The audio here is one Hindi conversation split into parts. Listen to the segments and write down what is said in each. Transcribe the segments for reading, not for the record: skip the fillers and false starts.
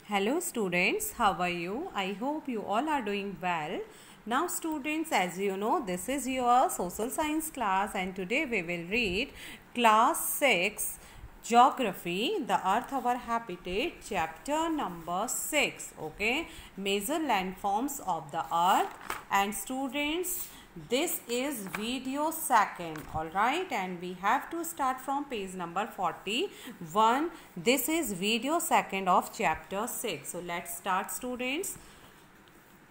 Hello students, how are you? I hope you all are doing well. Now students, as you know, this is your social science class and today we will read class 6 Geography, the Earth our Habitat, chapter number 6, okay, major landforms of the Earth. And students, this is video second, all right, and we have to start from page number 41. This is video second of chapter 6. So let's start students.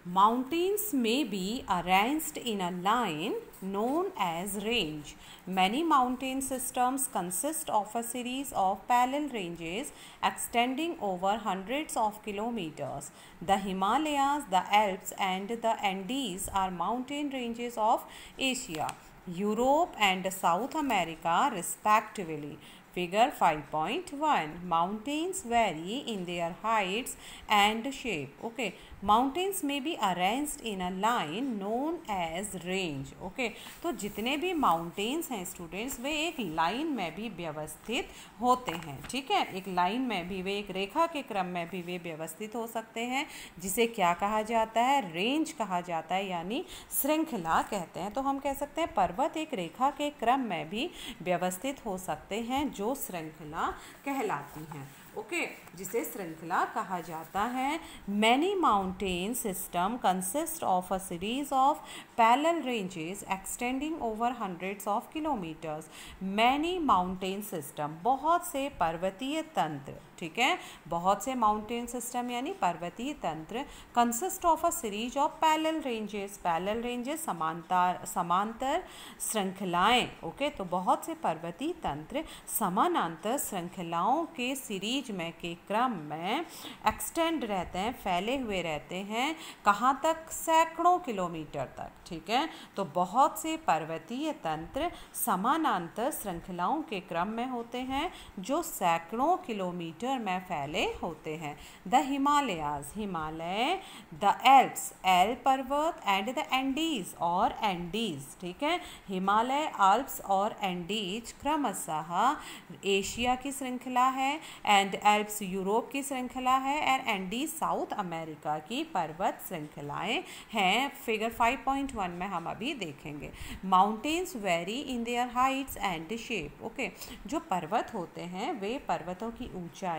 Mountains may be arranged in a line known as range. Many mountain systems consist of a series of parallel ranges extending over hundreds of kilometers. The Himalayas, the Alps and the Andes are mountain ranges of Asia, Europe and South America respectively. Figure 5.1. Mountains vary in their heights and shape. Okay, mountains may be arranged in a line known as range. Okay, तो जितने भी mountains हैं students वे एक line में भी व्यवस्थित होते हैं. ठीक है, एक line में भी वे एक रेखा के क्रम में भी वे व्यवस्थित हो सकते हैं, जिसे क्या कहा जाता है? रेंज कहा जाता है, यानी श्रृंखला कहते हैं. तो हम कह सकते हैं पर्वत एक रेखा के क्रम में भी व्यवस्थित हो सकते हैं जो श्रृंखला कहलाती हैं. ओके, जिसे श्रृंखला कहा जाता है. Many mountain system consist of a series of parallel ranges extending over hundreds of kilometres. Many mountain system, बहुत से पर्वतीय तंत्र. ठीक है, बहुत से माउंटेन सिस्टम यानी पर्वतीय तंत्र. Consist of a series of parallel ranges. Parallel ranges समांतर श्रृंखलाएं. ओके, तो बहुत से पर्वतीय तंत्र समानांतर श्रृंखलाओं के सीरीज में के क्रम में एक्सटेंड रहते हैं, फैले हुए रहते हैं. कहाँ तक? सैकड़ों किलोमीटर तक. ठीक है, तो बहुत से पर्वतीय तंत्र समानांतर श्रृंखलाओं के क्रम में होते हैं जो सैकड़ों किलोमीटर में फैले होते हैं. The Himalayas, Himalaya. The Alps, Alp पर्वत. एंड द एंडीज और एंडीज. ठीक है, हिमालय, आल्प्स और एंडीज क्रमशः एशिया की श्रृंखला है, एंड एल्प्स यूरोप की श्रृंखला है, एंड एंडीज साउथ अमेरिका की पर्वत श्रृंखलाएं हैं. फिगर 5.1 में हम अभी देखेंगे. Mountains very in their Heights and shape. Okay, जो पर्वत होते हैं वे पर्वतों की ऊंचाई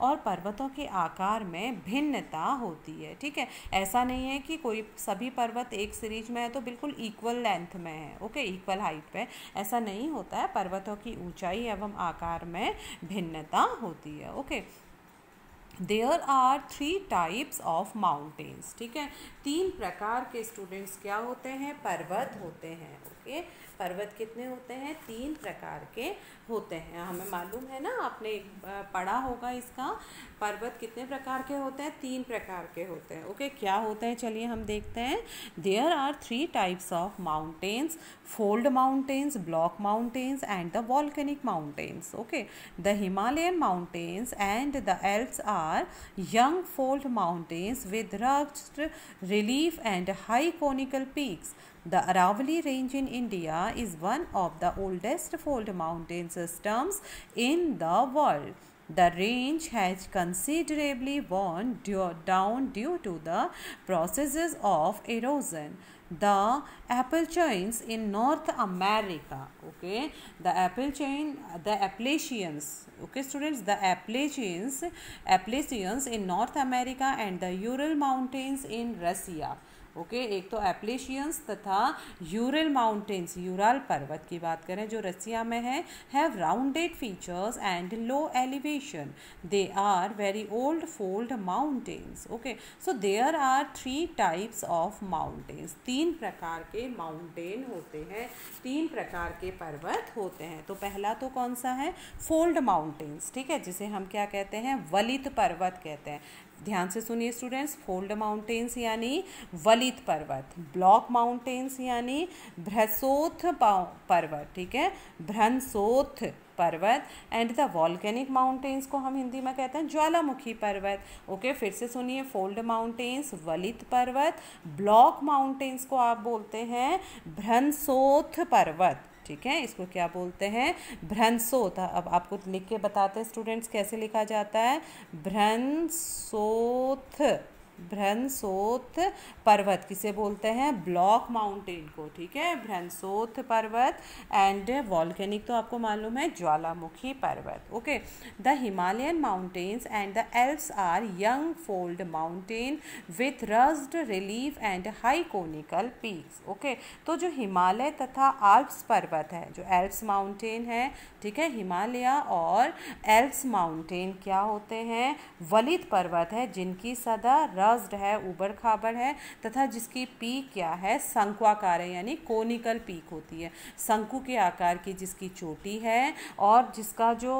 और पर्वतों के आकार में भिन्नता होती है. ठीक है, ऐसा नहीं है कि कोई सभी पर्वत एक सीरीज में है तो बिल्कुल इक्वल लेंथ में है. ओके, इक्वल हाइट पे, ऐसा नहीं होता है. पर्वतों की ऊंचाई एवं आकार में भिन्नता होती है. Okay, there are 3 types of mountains. ठीक है, 3 प्रकार के स्टूडेंट्स क्या होते हैं? पर्वत होते हैं. ओके, पर्वत कितने होते हैं? 3 प्रकार के होते हैं. हमें मालूम है ना, आपने पढ़ा होगा इसका. पर्वत कितने प्रकार के होते हैं? 3 प्रकार के होते हैं. ओके, क्या होते हैं? चलिए हम देखते हैं. There are 3 types of mountains: fold mountains, block mountains and the volcanic mountains. Okay, the Himalayan mountains and the Alps are young fold mountains with rugged relief and high conical peaks. The Aravalli Range in India is one of the oldest fold mountain systems in the world. The range has considerably worn down due to the processes of erosion. The Appalachians in North America. Okay, the Appalachians. Okay students, the Appalachians in North America and the Ural Mountains in Russia. Okay, एक तो एप्लेशियंस तथा यूरल माउंटेन्स, यूराल पर्वत की बात करें जो रसिया में है, have rounded features and low elevation. They are very old fold mountains. Okay, so there are 3 types of mountains. 3 प्रकार के माउंटेन होते हैं, 3 प्रकार के पर्वत होते हैं. तो पहला तो कौन सा है? Fold mountains. ठीक है, जिसे हम क्या कहते हैं? वलित पर्वत कहते हैं. ध्यान से सुनिए स्टूडेंट्स. फोल्ड माउंटेन्स यानी वलित पर्वत. ब्लॉक माउंटेन्स यानी भ्रंशोथ पर्वत. ठीक है, भ्रंशोथ पर्वत. एंड द वॉल्केनिक माउंटेन्स को हम हिंदी में कहते हैं ज्वालामुखी पर्वत. ओके, फिर से सुनिए. फोल्ड माउंटेन्स वलित पर्वत, ब्लॉक माउंटेन्स को आप बोलते हैं भ्रंशोथ पर्वत. ठीक है, इसको क्या बोलते हैं, भ्रंशोथ। अब आपको लिख के बताते हैं स्टूडेंट्स कैसे लिखा जाता है, भ्रंशोथ। भ्रंशोथ पर्वत किसे बोलते हैं, ब्लॉक माउंटेन को, ठीक है, भ्रंशोथ पर्वत। एंड वॉल्केनिक तो आपको मालूम है, ज्वालामुखी पर्वत। Okay, the Himalayan mountains and the Alps are young fold mountain with rugged relief and high conical peaks. Okay, तो जो हिमालय तथा आल्प्स पर्वत है, जो एल्प्स माउंटेन है, ठीक है, हिमालय और एल्प्स माउंटेन क्या होते हैं, वलित पर्वत है जिनकी सदा रस्ड है, उबड़ खाबड़ है, तथा जिसकी पीक क्या है, शंक्वाकार है, यानी कोनिकल पीक होती है, शंकु के आकार की जिसकी चोटी है, और जिसका जो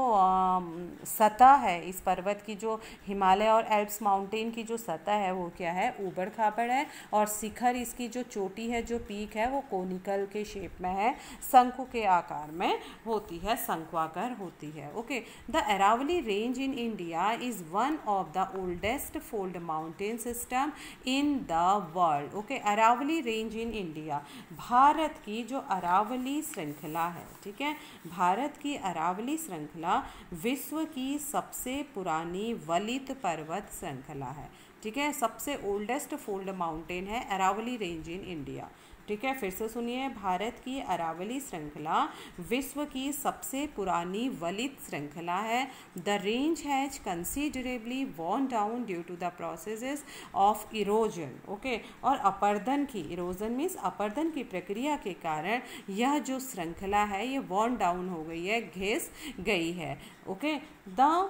सतह है, इस पर्वत की जो हिमालय और एल्प्स माउंटेन की जो सतह है वो क्या है, उबड़ खाबड़ है, और शिखर इसकी जो चोटी है, जो पीक है, वो कोनिकल के शेप में है, शंकु के आकार में होती है, शंक्वाकार होती है। Okay, the Aravalli range in India is one of the oldest fold mountain system in the world. Okay, Aravalli range in India, Bharat की जो अरावली श्रृंखला है, ठीक है, भारत की अरावली श्रृंखला विश्व की सबसे पुरानी वलित पर्वत श्रृंखला है, ठीक है, सबसे ओल्डेस्ट फोल्ड माउंटेन है अरावली रेंज इन इंडिया। ठीक है, फिर से सुनिए, भारत की अरावली श्रृंखला विश्व की सबसे पुरानी वलित श्रृंखला है। The range has considerably worn down due to the processes of erosion. Okay, और अपर्दन की, इरोजन मीन्स अपर्दन की प्रक्रिया के कारण यह जो श्रृंखला है ये वॉर्न डाउन हो गई है, घिस गई है। Okay, the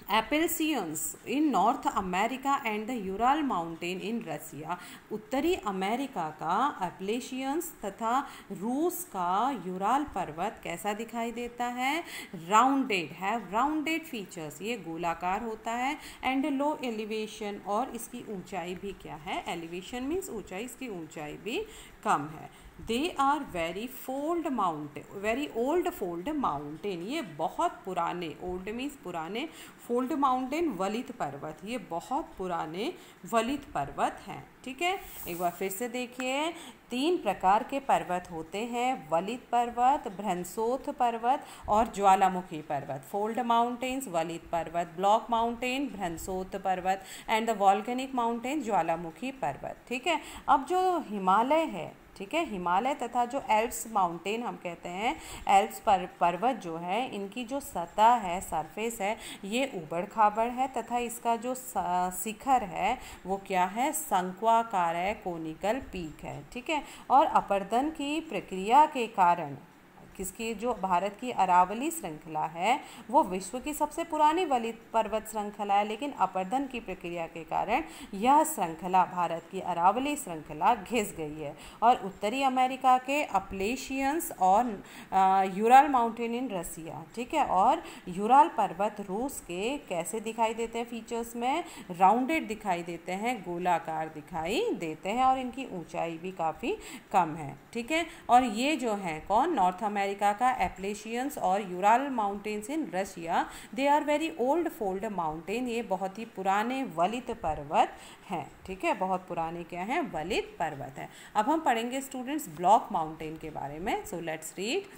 Appalachians in North America and the Ural mountain in Russia, उत्तरी अमेरिका का एपेल्सियंस तथा रूस का यूराल पर्वत कैसा दिखाई देता है, राउंडेड है, राउंडेड फीचर्स, ये गोलाकार होता है, एंड लो एलिवेशन, और इसकी ऊंचाई भी क्या है, एलिवेशन मीन्स ऊंचाई, इसकी ऊंचाई भी कम है। They are very fold mountain, very old fold mountain, ये बहुत पुराने, ओल्ड मीन्स पुराने, फोल्ड माउंटेन वलित पर्वत, ये बहुत पुराने वलित पर्वत हैं। ठीक है, एक बार फिर से देखिए, 3 प्रकार के पर्वत होते हैं, वलित पर्वत, भ्रंशोथ पर्वत और ज्वालामुखी पर्वत। फोल्ड माउंटेन्स वलित पर्वत, ब्लॉक माउंटेन भ्रंशोथ पर्वत, एंड द वॉल्केनिक माउंटेन ज्वालामुखी पर्वत। ठीक है, अब जो हिमालय है, ठीक है, हिमालय तथा जो एल्प्स माउंटेन हम कहते हैं, एल्प्स पर्वत जो है, इनकी जो सतह है, सरफेस है, ये उबड़ खाबड़ है, तथा इसका जो शिखर है वो क्या है, शंक्वाकार है, कोनिकल पीक है। ठीक है, और अपर्दन की प्रक्रिया के कारण किसकी, जो भारत की अरावली श्रृंखला है वो विश्व की सबसे पुरानी वलित पर्वत श्रृंखला है, लेकिन अपर्दन की प्रक्रिया के कारण यह श्रृंखला, भारत की अरावली श्रृंखला घिस गई है, और उत्तरी अमेरिका के अपलेशियंस और यूराल माउंटेन इन रसिया, ठीक है, और यूराल पर्वत रूस के कैसे दिखाई देते हैं, फीचर्स में राउंडेड दिखाई देते हैं, गोलाकार दिखाई देते हैं, और इनकी ऊंचाई भी काफ़ी कम है। ठीक है, और ये जो है कौन, नॉर्थ अमेरिका का एप्लेशियंस और Ural mountains in Russia, they are very old fold mountain, ये बहुत ही पुराने वलित पर्वत हैं। ठीक है, बहुत पुराने क्या हैं, वलित पर्वत हैं। अब हम पढ़ेंगे स्टूडेंट्स ब्लॉक माउंटेन के बारे में। So let's read.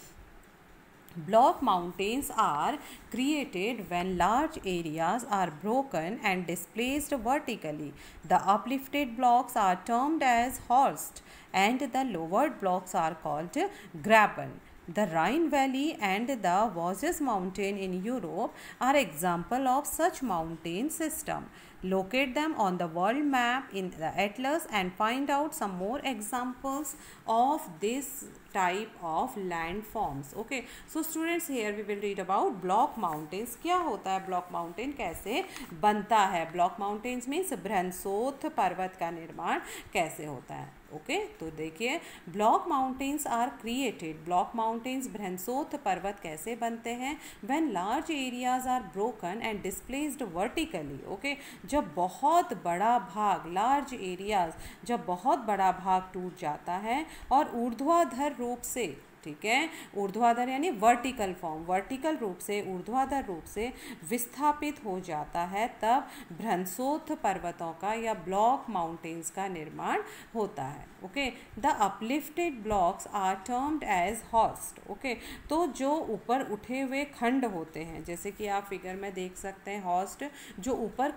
Block mountains are created when large areas are broken and displaced vertically. The uplifted blocks are termed as horst and the lowered blocks are called graben. The Rhine Valley and the Vosges Mountain in Europe are example of such mountain system. Locate them on the world map in the atlas and find out some more examples of this type of landforms. Okay, so students, here we will read about block mountains. क्या होता है block mountain, कैसे बनता है? Block mountains means भ्रंशोथ पर्वत का निर्माण कैसे होता है? ओके, तो देखिए, block mountains are created, block mountains भ्रंशोथ पर्वत कैसे बनते हैं, when large areas are broken and displaced vertically. Okay, जब बहुत बड़ा भाग, लार्ज एरियाज, जब बहुत बड़ा भाग टूट जाता है और ऊर्ध्वाधर रूप से ठीक है, ऊर्ध्वाधर यानी वर्टिकल फॉर्म, वर्टिकल रूप से, ऊर्ध्वाधर रूप से विस्थापित हो जाता है, तब भ्रंशोत्थ पर्वतों का या ब्लॉक माउंटेन्स का निर्माण होता है। Okay, the uplifted blocks are termed as horst. Okay, तो जो ऊपर उठे हुए खंड होते हैं, जैसे कि आप फिगर में देख सकते हैं, हॉर्स्ट जो ऊपर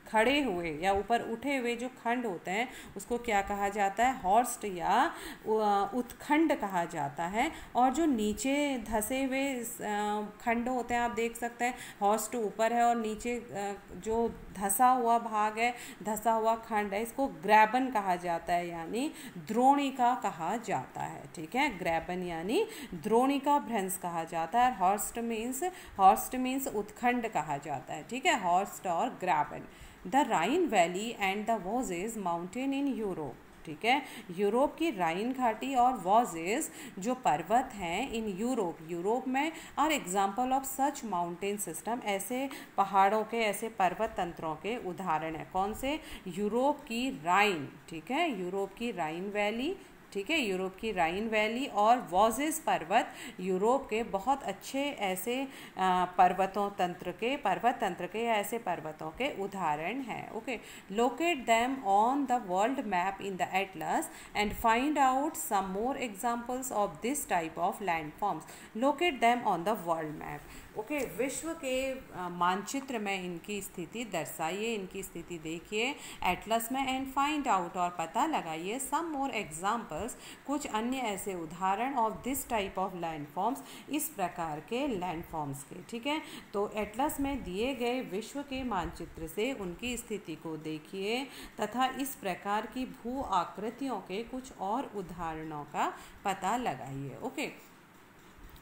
खड़े हुए या ऊपर उठे हुए जो खंड होते हैं उसको क्या कहा जाता है, हॉर्स्ट या उत्खंड कहा जाता है। और जो नीचे धसे हुए खंड होते हैं, आप देख सकते हैं हॉर्स्ट ऊपर है और नीचे जो धसा हुआ भाग है, धसा हुआ खंड है, इसको ग्रैबन कहा जाता है यानी द्रोणिका कहा जाता है। ठीक है, ग्रैबन यानी द्रोणिका भ्रंश कहा जाता है। हॉर्स्ट मीन्स उत्खंड कहा जाता है। ठीक है, हॉर्स्ट और graben. The Rhine valley and the Vosges mountain in Europe. ठीक है, यूरोप की राइन घाटी और वोजेस जो पर्वत हैं इन यूरोप में are example of such mountain system, ऐसे पहाड़ों के, ऐसे पर्वत तंत्रों के उदाहरण है। कौन से? यूरोप की राइन। ठीक है, यूरोप की राइन वैली, ठीक है, यूरोप की राइन वैली और वोजेस पर्वत यूरोप के बहुत अच्छे ऐसे पर्वत तंत्र के या ऐसे पर्वतों के उदाहरण हैं। Okay, locate them on the world map in the atlas and find out some more examples of this type of landforms. Locate them on the world map. Okay, विश्व के मानचित्र में इनकी स्थिति दर्शाइए, इनकी स्थिति देखिए एटलस में, एंड फाइंड आउट और पता लगाइए सम मोर एग्जाम्पल्स, कुछ अन्य ऐसे उदाहरण of this type of landforms, इस प्रकार के लैंडफॉर्म्स के। ठीक है, तो एटलस में दिए गए विश्व के मानचित्र से उनकी स्थिति को देखिए तथा इस प्रकार की भू आकृतियों के कुछ और उदाहरणों का पता लगाइए। ओके,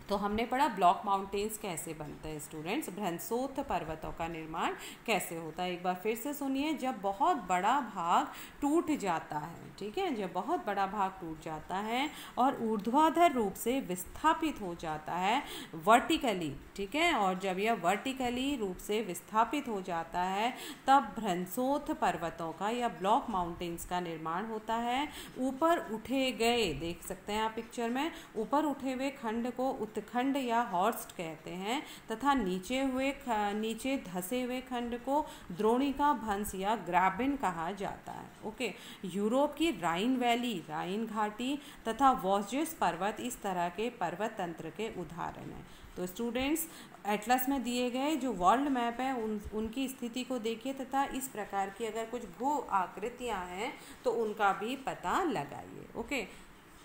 तो हमने पढ़ा ब्लॉक माउंटेन्स कैसे बनते हैं स्टूडेंट्स, भ्रंशोत्थ पर्वतों का निर्माण कैसे होता है। एक बार फिर से सुनिए, जब बहुत बड़ा भाग टूट जाता है, ठीक है, जब बहुत बड़ा भाग टूट जाता है और ऊर्ध्वाधर रूप से विस्थापित हो जाता है वर्टिकली, ठीक है, और जब यह वर्टिकली रूप से विस्थापित हो जाता है तब भ्रंशोत्थ पर्वतों का या ब्लॉक माउंटेन्स का निर्माण होता है। ऊपर उठे गए, देख सकते हैं आप पिक्चर में, ऊपर उठे हुए खंड को उत्खंड या हॉर्स्ट कहते हैं तथा नीचे धसे हुए खंड को द्रोणिका भ्रंश या ग्रैबन कहा जाता है। ओके, यूरोप की राइन वैली, राइन घाटी तथा वोजेस पर्वत इस तरह के पर्वत तंत्र के उदाहरण हैं। तो स्टूडेंट्स, एटलस में दिए गए जो वर्ल्ड मैप है उनकी स्थिति को देखिए तथा इस प्रकार की अगर कुछ भू आकृतियां हैं तो उनका भी पता लगाइए। Okay,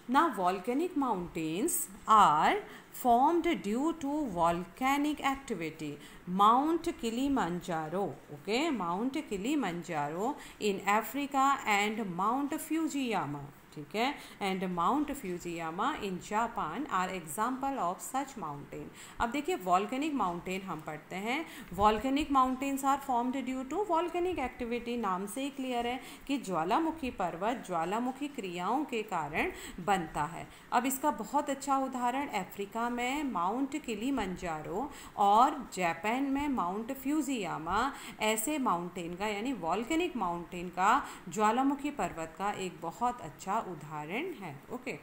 now volcanic mountains are formed due to volcanic activity. Mount Kilimanjaro, okay, Mount Kilimanjaro in Africa and Mount Fujiyama, ठीक है, and mount Fujiyama in Japan are example of such mountain. अब देखिए वॉल्केनिक माउंटेन हम पढ़ते हैं, volcanic mountains are formed due to volcanic activity. नाम से ही क्लियर है कि ज्वालामुखी पर्वत ज्वालामुखी क्रियाओं के कारण बनता है। अब इसका बहुत अच्छा उदाहरण अफ्रीका में माउंट किलिमंजारो और जापान में माउंट फ्यूजियामा, ऐसे माउंटेन का यानी वॉल्केनिक माउंटेन का, ज्वालामुखी पर्वत का एक बहुत अच्छा उदाहरण है। Okay,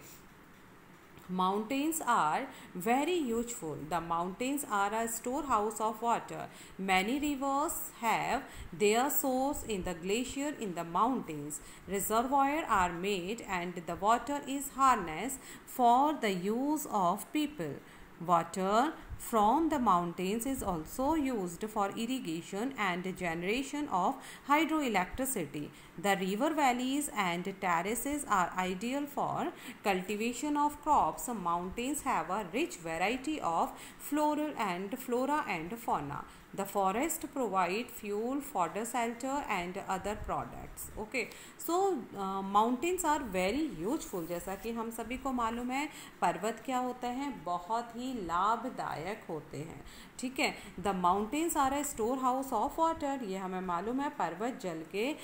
Mountains are very useful. The mountains are a storehouse of water. Many rivers have their source in the glacier in the mountains. Reservoirs are made and the water is harnessed for the use of people. Water from the mountains is also used for irrigation and generation of hydroelectricity. The river valleys and terraces are ideal for cultivation of crops. Mountains have a rich variety of flora and fauna. The forest provide fuel, fodder, shelter and other products. Okay, so mountains are very useful. जैसा कि हम सभी को मालूम है पर्वत क्या होते हैं, बहुत ही लाभदायक होते हैं। ठीक है, the mountains are a store house of water, ये हमें मालूम है पर्वत जल के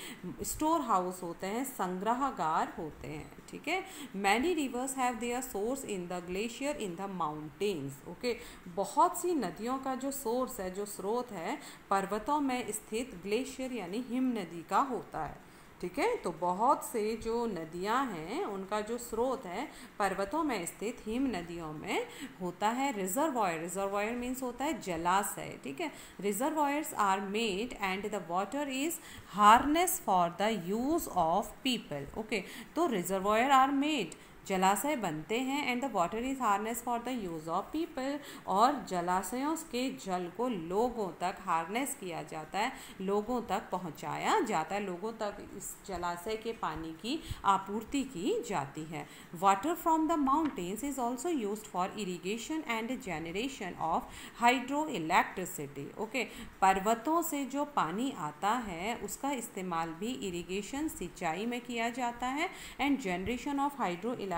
स्टोर हाउस होते हैं, संग्रहगार होते हैं। ठीक है, many reverse have their source in the glacier in the mountains. Okay, बहुत सी नदियों का जो सोर्स है, जो स्रोत है पर्वतों में स्थित ग्लेशियर यानी हिम नदी का होता है। ठीक है। तो बहुत से जो नदियां हैं उनका जो स्रोत है पर्वतों में स्थित हिम नदियों में होता है रिजर्वॉयर। रिजर्वॉयर मीन्स होता है जलाशय, ठीक है। Reservoirs are made and the water is harness for the use of people. Okay, तो रिजर्वॉयर आर मेड, जलाशय बनते हैं, and the water is harness for the use of people, और जलाशयों के जल को लोगों तक हार्नेस किया जाता है, लोगों तक पहुंचाया जाता है, लोगों तक इस जलाशय के पानी की आपूर्ति की जाती है। Water from the mountains is also used for irrigation and generation of hydro electricity. Okay, पर्वतों से जो पानी आता है उसका इस्तेमाल भी इरीगेशन, सिंचाई में किया जाता है, and generation of hydro electricity,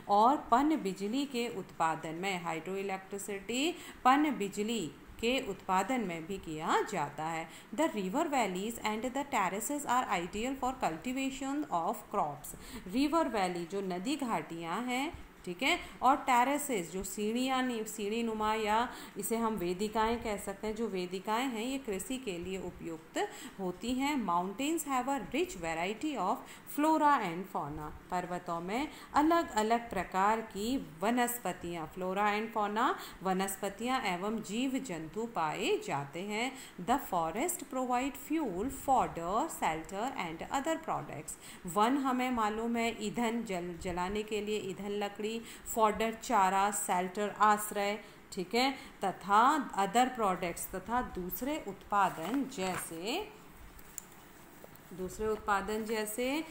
और पन बिजली के उत्पादन में, हाइड्रो इलेक्ट्रिसिटी पन बिजली के उत्पादन में भी किया जाता है। The river valleys and the terraces are ideal for cultivation of crops. River valley जो नदी घाटियाँ हैं, ठीक है, और टेरेसेस जो सीढ़ी नुमा, या इसे हम वेदिकाएं कह सकते हैं, जो वेदिकाएं हैं ये कृषि के लिए उपयुक्त होती हैं। Mountains have a rich variety of flora and fauna. पर्वतों में अलग अलग प्रकार की वनस्पतियाँ, फ्लोरा एंड फौना, वनस्पतियाँ एवं जीव जंतु पाए जाते हैं। The forest provide fuel, fodder, shelter and other products. One हमें मालूम है ईंधन, जलाने के लिए ईंधन, लकड़ी, फॉडर चारा, शेल्टर आश्रय, ठीक है, तथा अदर प्रोडक्ट्स तथा दूसरे उत्पादन जैसे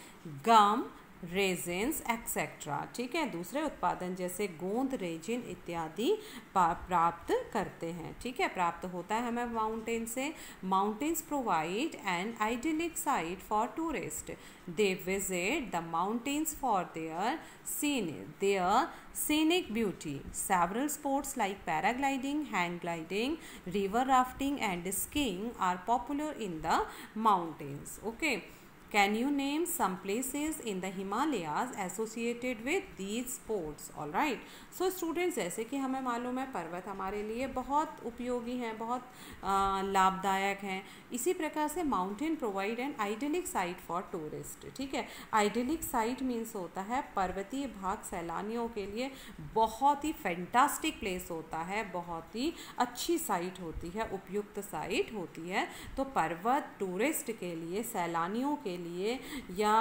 गम, रेजिन्स एक्सेट्रा, ठीक है, दूसरे उत्पादन जैसे गोंद, रेजिन इत्यादि प्राप्त करते हैं, ठीक है, प्राप्त होता है हमें माउंटेन से। Mountains provide an idyllic site for tourist. They visit the mountains for their scenic beauty. Several sports like paragliding, hang gliding, river rafting and skiing are popular in the mountains. Okay. Can you name some places in the Himalayas associated with these sports? All right. So students, जैसे कि हमें मालूम है पर्वत हमारे लिए बहुत उपयोगी हैं, बहुत लाभदायक हैं, इसी प्रकार से mountain provide an idyllic site for tourist, ठीक है। आइडियलिक साइट मीन्स होता है पर्वतीय भाग सैलानियों के लिए बहुत ही फैंटास्टिक प्लेस होता है, बहुत ही अच्छी साइट होती है, उपयुक्त साइट होती है। तो पर्वत टूरिस्ट के लिए, सैलानियों के लिए या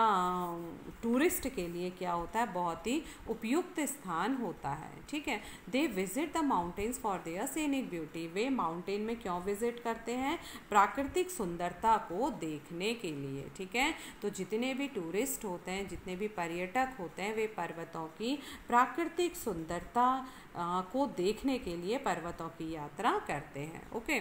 टूरिस्ट के लिए क्या होता है, बहुत ही उपयुक्त स्थान होता है, ठीक है। They visit the mountains for their scenic beauty. Way mountain में क्यों विजिट करते हैं? प्राकृतिक सुंदरता को देखने के लिए, ठीक है। तो जितने भी टूरिस्ट होते हैं, जितने भी पर्यटक होते हैं, वे पर्वतों की प्राकृतिक सुंदरता को देखने के लिए पर्वतों की यात्रा करते हैं। ओके।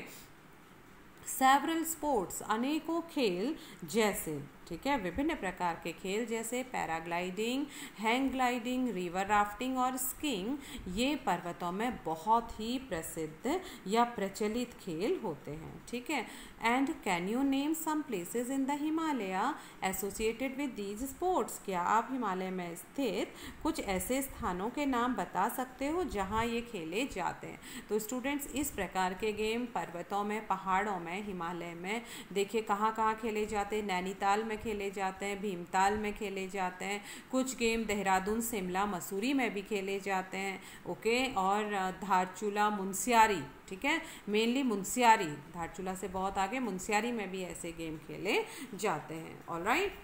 सेवरल स्पोर्ट्स, अनेकों खेल जैसे, ठीक है, विभिन्न प्रकार के खेल जैसे paragliding, hang gliding, river rafting और स्कीइंग, ये पर्वतों में बहुत ही प्रसिद्ध या प्रचलित खेल होते हैं, ठीक है। And can you name some places in the Himalaya associated with these sports? क्या आप हिमालय में स्थित कुछ ऐसे स्थानों के नाम बता सकते हो जहाँ ये खेले जाते हैं? तो स्टूडेंट्स, इस प्रकार के गेम पर्वतों में, पहाड़ों में, हिमालय में देखिए कहाँ कहाँ खेले जाते हैं। नैनीताल में खेले जाते हैं, भीमताल में खेले जाते हैं, कुछ गेम देहरादून, शिमला, मसूरी में भी खेले जाते हैं। ओके। और धारचूला, मुनस्यारी, ठीक है, मेनली मुनस्यारी, धारचूला से बहुत आगे मुनस्यारी में भी ऐसे गेम खेले जाते हैं। Alright,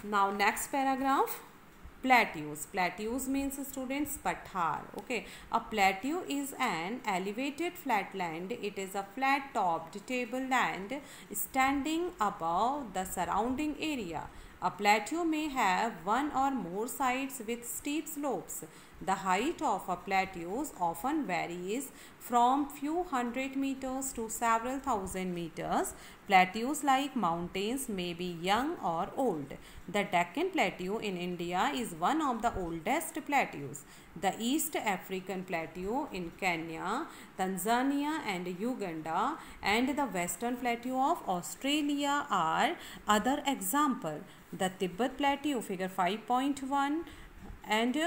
now next paragraph, plateaus. Plateaus means students pathar. Okay, a plateau is an elevated flatland. It is a flat topped tableland standing above the surrounding area. A plateau may have one or more sides with steep slopes. The height of a plateau often varies from few hundred meters to several thousand meters. Plateaus, like mountains, may be young or old. The Deccan Plateau in India is one of the oldest plateaus. The East African Plateau in Kenya, Tanzania and Uganda, and the Western Plateau of Australia are other examples. The Tibet Plateau, figure 5.1, and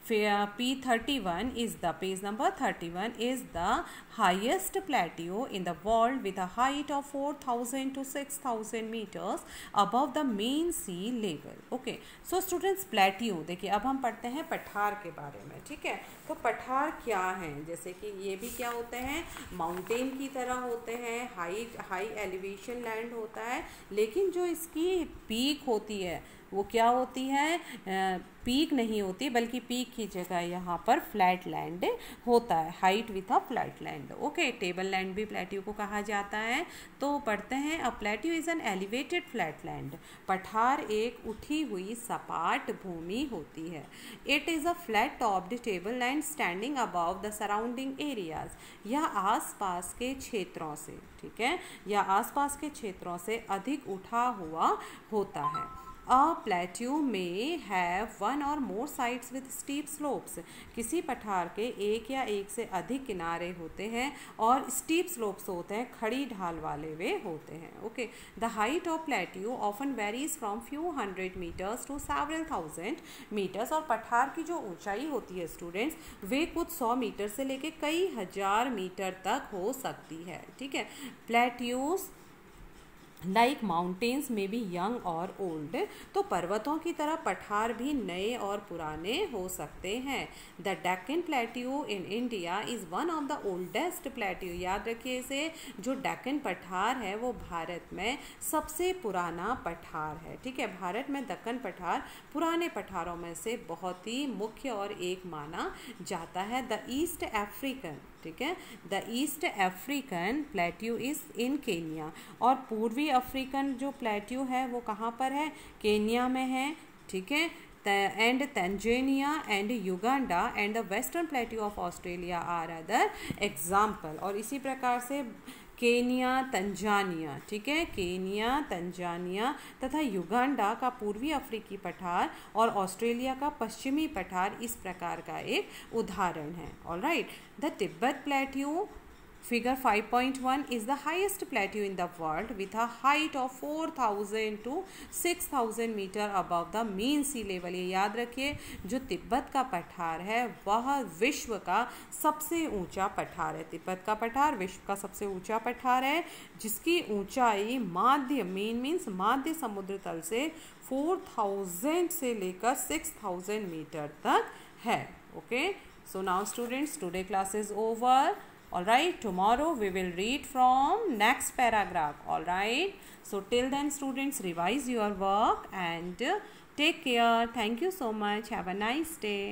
P31 is the page number 31 is the highest plateau in the world with a height of 4,000 to 6,000 meters above the mean sea level. Okay, so students plateau देखिए अब हम पढ़ते हैं पठार के बारे में, ठीक है। तो पठार क्या हैं, जैसे कि ये भी क्या होते हैं, माउंटेन की तरह होते हैं, हाई एलिवेशन लैंड होता है, लेकिन जो इसकी पीक होती है वो क्या होती है, पीक नहीं होती, बल्कि पीक की जगह यहाँ पर फ्लैट लैंड होता है, height with a flat land. Okay, table land भी प्लेट्यू को कहा जाता है। तो पढ़ते हैं, a plateau is an elevated flat land. पठार एक उठी हुई सपाट भूमि होती है। It is a flat topped table land standing above the surrounding areas. यह आसपास के क्षेत्रों से, ठीक है, या आसपास के क्षेत्रों से अधिक उठा हुआ होता है। A plateau may have one or more sides with steep slopes. किसी पठार के एक या एक से अधिक किनारे होते हैं और steep slopes होते हैं, खड़ी ढाल वाले वे होते हैं। Okay, the height of plateau often varies from few hundred meters to several thousand meters। और पठार की जो ऊंचाई होती है स्टूडेंट्स, वे कुछ 100 मीटर से लेके कई हजार मीटर तक हो सकती है, ठीक है। प्लेट्यूज लाइक माउंटेन्स में भी यंग और ओल्ड। तो पर्वतों की तरह पठार भी नए और पुराने हो सकते हैं। The Deccan plateau in India is one of the oldest plateau. याद रखिए इसे, जो डेक्कन पठार है वो भारत में सबसे पुराना पठार है, ठीक है। भारत में दक्कन पठार पुराने पठारों में से बहुत ही मुख्य और एक माना जाता है। द ईस्ट अफ्रीकन, ठीक है, the east African plateau is in Kenya. और पूर्वी अफ्रीकन जो प्लेट्यू है वो कहाँ पर है, केन्या में है, ठीक है। And Tanzania and Uganda and the western plateau of Australia are other example. और इसी प्रकार से केनिया, तंजानिया, ठीक है, केनिया, तंजानिया तथा युगांडा का पूर्वी अफ्रीकी पठार और ऑस्ट्रेलिया का पश्चिमी पठार इस प्रकार का एक उदाहरण है। Alright, the Tibet plateau Figure 5.1 is the highest plateau in the world with a height of 4,000 to 6,000 meter above the mean sea level। ये याद रखिए, जो तिब्बत का पठार है वह विश्व का सबसे ऊंचा पठार है। तिब्बत का पठार विश्व का सबसे ऊंचा पठार है, जिसकी ऊंचाई माध्य मीन्स माध्य समुद्र तल से 4,000 से लेकर 6,000 मीटर तक है। Okay, so now students, today class is over. All right, tomorrow we will read from next paragraph. All right, so till then students, revise your work and take care. Thank you so much. Have a nice day.